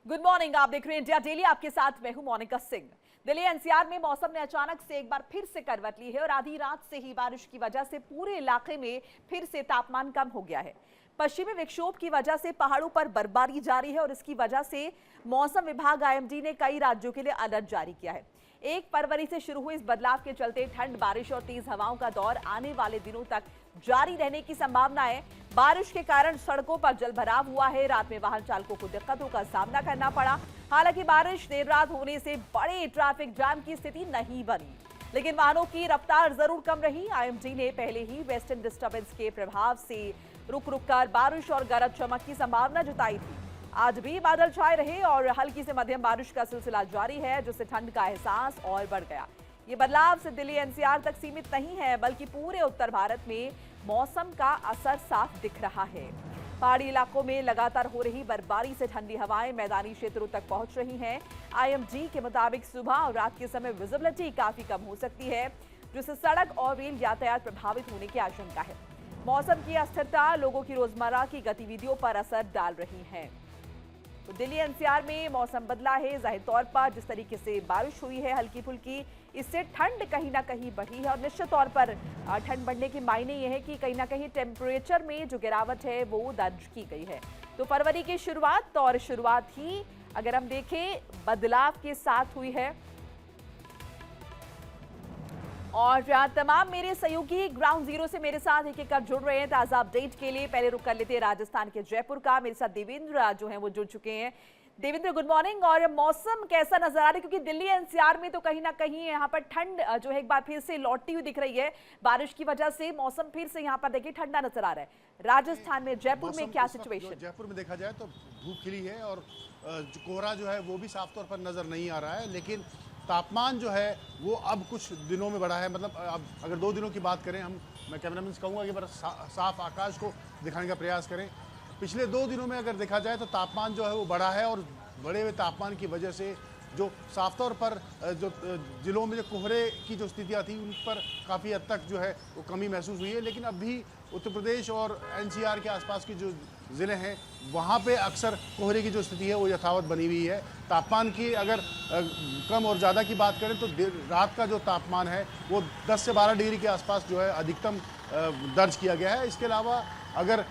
Good morning. आप देख रहे हैं इंडिया डेली, आपके साथ मैं हूं मोनिका सिंह। दिल्ली एनसीआर में मौसम ने अचानक से एक बार फिर से करवट ली है और आधी रात से ही बारिश की वजह से पूरे इलाके में फिर से तापमान कम हो गया है। पश्चिमी विक्षोभ की वजह से पहाड़ों पर बर्फबारी जारी है और इसकी वजह से मौसम विभाग आईएमडी ने कई राज्यों के लिए अलर्ट जारी किया है। 1 फरवरी से शुरू हुए इस बदलाव के चलते ठंड, बारिश और तेज हवाओं का दौर आने वाले दिनों तक जारी रहने की संभावना है। बारिश के कारण सड़कों पर जलभराव हुआ है। रात में वाहन चालकों को दिक्कतों का सामना करना पड़ा। हालांकि बारिश देर रात होने से बड़े ट्रैफिक जाम की स्थिति नहीं बनी, लेकिन वाहनों की रफ्तार जरूर कम रही। आईएमडी ने पहले ही वेस्टर्न डिस्टर्बेंस के प्रभाव से रुक रुक कर बारिश और गरज चमक की संभावना जताई थी। आज भी बादल छाए रहे और हल्की से मध्यम बारिश का सिलसिला जारी है, जिससे ठंड का एहसास और बढ़ गया। ये बदलाव सिर्फ दिल्ली एनसीआर तक सीमित नहीं है, बल्कि पूरे उत्तर भारत में मौसम का असर साफ दिख रहा है। पहाड़ी इलाकों में लगातार हो रही बर्फबारी से ठंडी हवाएं मैदानी क्षेत्रों तक पहुंच रही हैं। आईएमडी के मुताबिक सुबह और रात के समय विजिबिलिटी काफी कम हो सकती है, जिससे सड़क और रेल यातायात प्रभावित होने की आशंका है। मौसम की अस्थिरता लोगों की रोजमर्रा की गतिविधियों पर असर डाल रही है। तो दिल्ली एनसीआर में मौसम बदला है। जाहिर तौर पर जिस तरीके से बारिश हुई है हल्की फुल्की, इससे ठंड कहीं ना कहीं बढ़ी है और निश्चित तौर पर ठंड बढ़ने के मायने ये है कि कहीं ना कहीं टेम्परेचर में जो गिरावट है वो दर्ज की गई है। तो फरवरी की शुरुआत ही अगर हम देखें बदलाव के साथ हुई है। और तमाम मेरे सहयोगी ग्राउंड जीरो से मेरे साथ एक एक कर जुड़ रहे हैं ताजा अपडेट के लिए। पहले रुक कर लेते हैं राजस्थान के जयपुर का। मेरे साथ देवेंद्र जो हैं वो जुड़ चुके हैं। Devendra, good morning. और मौसम कैसा नजर आ रहा है, क्योंकि दिल्ली एनसीआर में तो कहीं ना कहीं यहाँ पर ठंड जो है एक बार फिर से लौटती हुई दिख रही है। बारिश की वजह से मौसम फिर से यहाँ पर देखिए ठंडा नजर आ रहा है। राजस्थान में जयपुर में क्या सिचुएशन? जयपुर में देखा जाए तो धूप खिली है और कोहरा जो है वो भी साफ तौर पर नजर नहीं आ रहा है, लेकिन तापमान जो है वो अब कुछ दिनों में बढ़ा है। मतलब अब अगर 2 दिनों की बात करें, मैं कैमरामैन से कहूँगा कि बस साफ आकाश को दिखाने का प्रयास करें। पिछले 2 दिनों में अगर देखा जाए तो तापमान जो है वो बढ़ा है और बढ़े हुए तापमान की वजह से जो साफ तौर पर जो जिलों में जो कोहरे की जो स्थितियाँ थी उन पर काफ़ी हद तक जो है वो कमी महसूस हुई है। लेकिन अब भी उत्तर प्रदेश और एनसीआर के आसपास की जो ज़िले हैं वहाँ पे अक्सर कोहरे की जो स्थिति है वो यथावत बनी हुई है। तापमान की अगर कम और ज़्यादा की बात करें तो रात का जो तापमान है वो 10 से 12 डिग्री के आसपास जो है अधिकतम दर्ज किया गया है। इसके अलावा अगर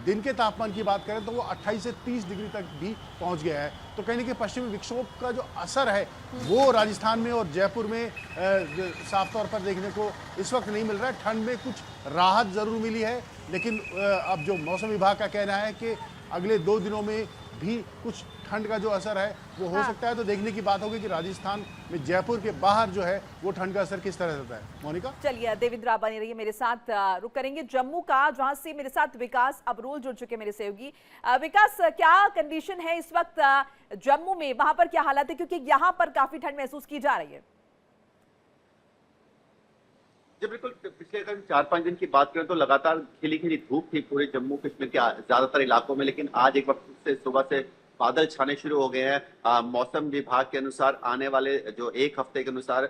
दिन के तापमान की बात करें तो वो 28 से 30 डिग्री तक भी पहुंच गया है। तो कहीं ना कहीं पश्चिमी विक्षोभ का जो असर है वो राजस्थान में और जयपुर में साफ तौर पर देखने को इस वक्त नहीं मिल रहा है। ठंड में कुछ राहत ज़रूर मिली है, लेकिन अब जो मौसम विभाग का कहना है कि अगले 2 दिनों में भी कुछ ठंड का जो असर है वो हो सकता है। तो देखने की बात होगी कि राजस्थान में जयपुर के बाहर जो है वो ठंड का असर किस तरह रहता है। मोनिका, चलिए देवेंद्र आप बने रहिए मेरे साथ। रुक करेंगे जम्मू का, जहां से मेरे साथ विकास अबरोल जुड़ चुके मेरे सहयोगी। विकास, क्या कंडीशन है इस वक्त जम्मू में, वहां पर क्या हालत है, क्योंकि यहाँ पर काफी ठंड महसूस की जा रही है? जी बिल्कुल, पिछले अगर 4-5 दिन की बात करें तो लगातार खिली खिली धूप थी पूरे जम्मू कश्मीर के ज्यादातर इलाकों में, लेकिन आज एक बार फिर से सुबह से बादल छाने शुरू हो गए हैं। मौसम विभाग के अनुसार आने वाले जो 1 हफ्ते के अनुसार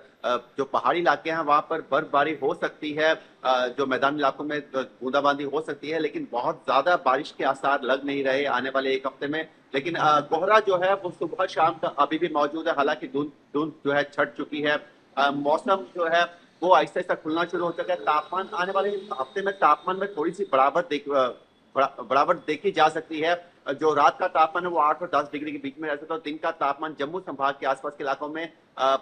जो पहाड़ी इलाके हैं वहां पर बर्फबारी हो सकती है, जो मैदानी इलाकों में बूंदाबांदी हो सकती है, लेकिन बहुत ज्यादा बारिश के आसार लग नहीं रहे आने वाले 1 हफ्ते में। लेकिन कोहरा जो है वो सुबह शाम का अभी भी मौजूद है, हालांकि धुंध जो है छट चुकी है। मौसम जो है वो आहिस्ता आहिस्ता खुलना शुरू हो चुका है। तापमान आने वाले हफ्ते में तापमान में थोड़ी सी बढ़ावट देखी जा सकती है। जो रात का तापमान है वो 8 और 10 डिग्री के बीच में रह सकता है। दिन का तापमान जम्मू संभाग के आसपास के इलाकों में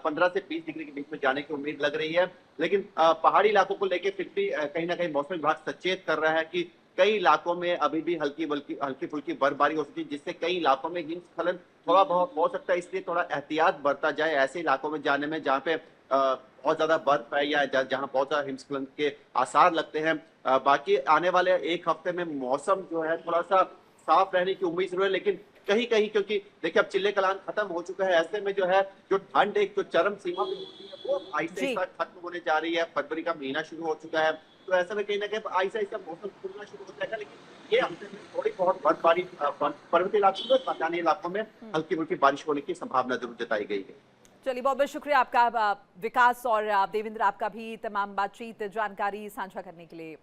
15 से 20 डिग्री के बीच में जाने की उम्मीद लग रही है। लेकिन पहाड़ी इलाकों को लेकर फिर भी कहीं ना कहीं मौसम विभाग सचेत कर रहा है कि कई इलाकों में अभी भी हल्की फुल्की बर्फबारी हो सकती है, जिससे कई इलाकों में हिमस्खलन थोड़ा बहुत हो सकता है। इसलिए थोड़ा एहतियात बरता जाए ऐसे इलाकों में जाने में जहाँ पे बहुत ज्यादा बर्फ है या जहाँ बहुत ज्यादा हिमस्खलन के आसार लगते हैं। बाकी आने वाले 1 हफ्ते में मौसम जो है थोड़ा सा साफ रहने की उम्मीद जरूर है, लेकिन कहीं कहीं क्योंकि देखिए अब चिल्ले कलान खत्म हो चुका है, ऐसे में जो है जो ठंड एक जो चरम सीमा पे होती है वो आहिस्ता आहिस्ता खत्म होने जा रही है। फरवरी का महीना शुरू हो चुका है, तो ऐसे में कहीं ना कहीं आहिस्ता आहिस्ता मौसम खुलना शुरू हो जाएगा। लेकिन ये हफ्ते में थोड़ी बहुत बर्फबारी पर्वतीय इलाकों में, मैदानी इलाकों में हल्की फुल्की बारिश होने की संभावना जरूर जताई गई है। चलिए, बहुत बहुत शुक्रिया आपका विकास, और देवेंद्र आपका भी तमाम बातचीत जानकारी साझा करने के लिए।